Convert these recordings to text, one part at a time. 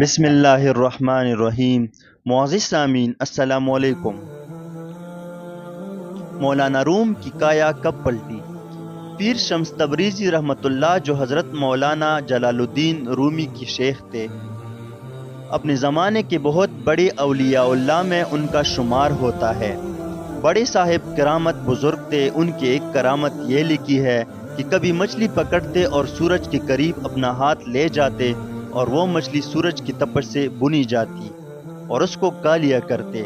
بسم اللہ الرحمن الرحیم۔ معزز سامعین السلام علیکم۔ مولانا روم کی کایا کب پلٹی؟ پیر شمس تبریزی رحمۃ اللہ، جو حضرت مولانا جلال الدین رومی کی شیخ تھے، اپنے زمانے کے بہت بڑے اولیاء اللہ میں ان کا شمار ہوتا ہے۔ بڑے صاحب کرامت بزرگ تھے۔ ان کی ایک کرامت یہ لکھی ہے کہ کبھی مچھلی پکڑتے اور سورج کے قریب اپنا ہاتھ لے جاتے اور وہ مچھلی سورج کی تپش سے بنی جاتی اور اس کو کھا لیا کرتے۔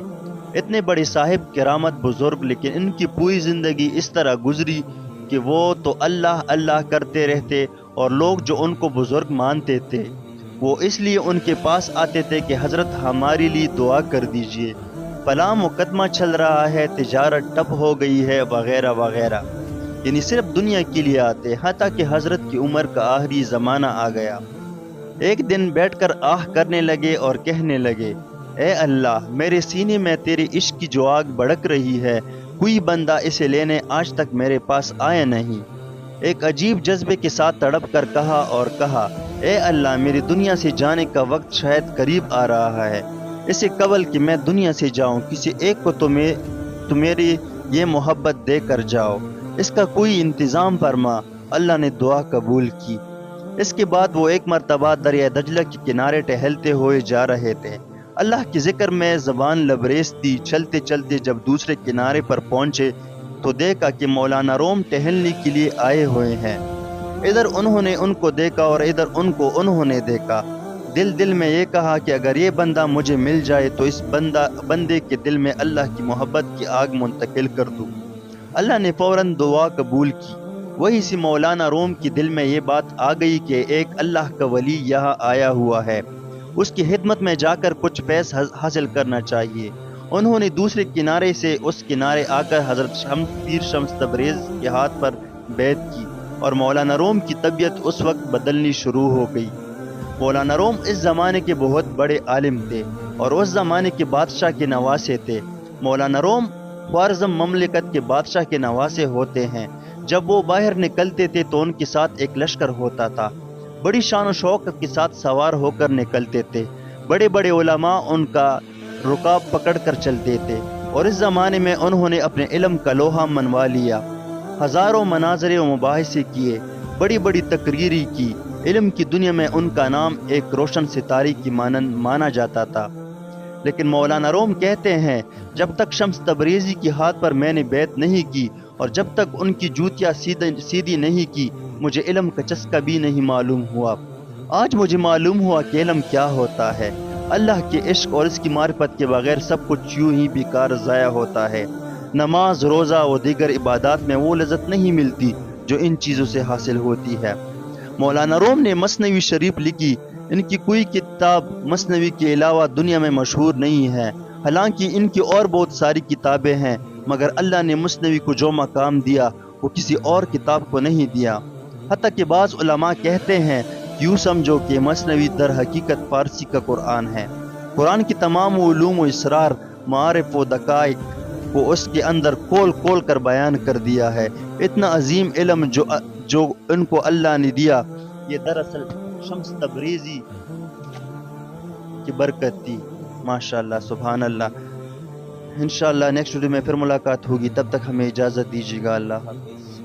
اتنے بڑے صاحب کرامت بزرگ، لیکن ان کی پوری زندگی اس طرح گزری کہ وہ تو اللہ اللہ کرتے رہتے، اور لوگ جو ان کو بزرگ مانتے تھے وہ اس لیے ان کے پاس آتے تھے کہ حضرت ہمارے لیے دعا کر دیجئے، فلاں مقدمہ چل رہا ہے، تجارت ٹپ ہو گئی ہے، وغیرہ وغیرہ۔ یعنی صرف دنیا کے لیے آتے، حتیٰ کہ حضرت کی عمر کا آخری زمانہ آ گیا۔ ایک دن بیٹھ کر آہ کرنے لگے اور کہنے لگے، اے اللہ، میرے سینے میں تیرے عشق کی جو آگ بھڑک رہی ہے، کوئی بندہ اسے لینے آج تک میرے پاس آیا نہیں۔ ایک عجیب جذبے کے ساتھ تڑپ کر کہا، اے اللہ، میری دنیا سے جانے کا وقت شاید قریب آ رہا ہے، اسے قبل کہ میں دنیا سے جاؤں کسی ایک کو تو میری یہ محبت دے کر جاؤ، اس کا کوئی انتظام فرما۔ اللہ نے دعا قبول کی۔ اس کے بعد وہ ایک مرتبہ دریا دجلہ کے کنارے ٹہلتے ہوئے جا رہے تھے۔ اللہ کے ذکر میں زبان لبریز تھی۔ چلتے چلتے جب دوسرے کنارے پر پہنچے تو دیکھا کہ مولانا روم ٹہلنے کے لیے آئے ہوئے ہیں۔ ادھر انہوں نے ان کو دیکھا اور ادھر ان کو انہوں نے دیکھا۔ دل میں یہ کہا کہ اگر یہ بندہ مجھے مل جائے تو اس بندے کے دل میں اللہ کی محبت کی آگ منتقل کر دوں۔ اللہ نے فوراً دعا قبول کی۔ وہی سے مولانا روم کی دل میں یہ بات آ گئی کہ ایک اللہ کا ولی یہاں آیا ہوا ہے، اس کی خدمت میں جا کر کچھ فیض حاصل کرنا چاہیے۔ انہوں نے دوسرے کنارے سے اس کنارے آ کر حضرت پیر شمس تبریز کے ہاتھ پر بیعت کی، اور مولانا روم کی طبیعت اس وقت بدلنی شروع ہو گئی۔ مولانا روم اس زمانے کے بہت بڑے عالم تھے اور اس زمانے کے بادشاہ کے نواسے تھے۔ مولانا روم خوارزم مملکت کے بادشاہ کے نواسے ہوتے ہیں۔ جب وہ باہر نکلتے تھے تو ان کے ساتھ ایک لشکر ہوتا تھا، بڑی شان و شوکت کے ساتھ سوار ہو کر نکلتے تھے۔ بڑے بڑے علماء ان کا رکاب پکڑ کر چلتے تھے، اور اس زمانے میں انہوں نے اپنے علم کا لوہا منوا لیا۔ ہزاروں مناظرے و مباحثے کیے، بڑی بڑی تقریری کی۔ علم کی دنیا میں ان کا نام ایک روشن ستارے کی مانند مانا جاتا تھا۔ لیکن مولانا روم کہتے ہیں، جب تک شمس تبریزی کے ہاتھ پر میں نے بیعت نہیں کی اور جب تک ان کی جوتیاں سیدھی نہیں کی، مجھے علم کا چسکا بھی نہیں معلوم ہوا۔ آج مجھے معلوم ہوا کہ علم کیا ہوتا ہے۔ اللہ کے عشق اور اس کی معرفت کے بغیر سب کچھ یوں ہی بیکار ضائع ہوتا ہے۔ نماز، روزہ و دیگر عبادات میں وہ لذت نہیں ملتی جو ان چیزوں سے حاصل ہوتی ہے۔ مولانا روم نے مثنوی شریف لکھی۔ ان کی کوئی کتاب مثنوی کے علاوہ دنیا میں مشہور نہیں ہے، حالانکہ ان کی اور بہت ساری کتابیں ہیں، مگر اللہ نے مثنوی کو جو مقام دیا وہ کسی اور کتاب کو نہیں دیا۔ حتیٰ کہ بعض علماء کہتے ہیں، یوں سمجھو کہ مثنوی در حقیقت فارسی کا قرآن ہے۔ قرآن کی تمام علوم و اسرار، معارف و دقائق کو اس کے اندر کھول کر بیان کر دیا ہے۔ اتنا عظیم علم جو ان کو اللہ نے دیا، یہ دراصل شمس تبریزی کی برکت تھی۔ ماشاءاللہ، سبحان اللہ۔ انشاءاللہ نیکسٹ ویڈیو میں پھر ملاقات ہوگی، تب تک ہمیں اجازت دیجیے گا۔ اللہ حافظ۔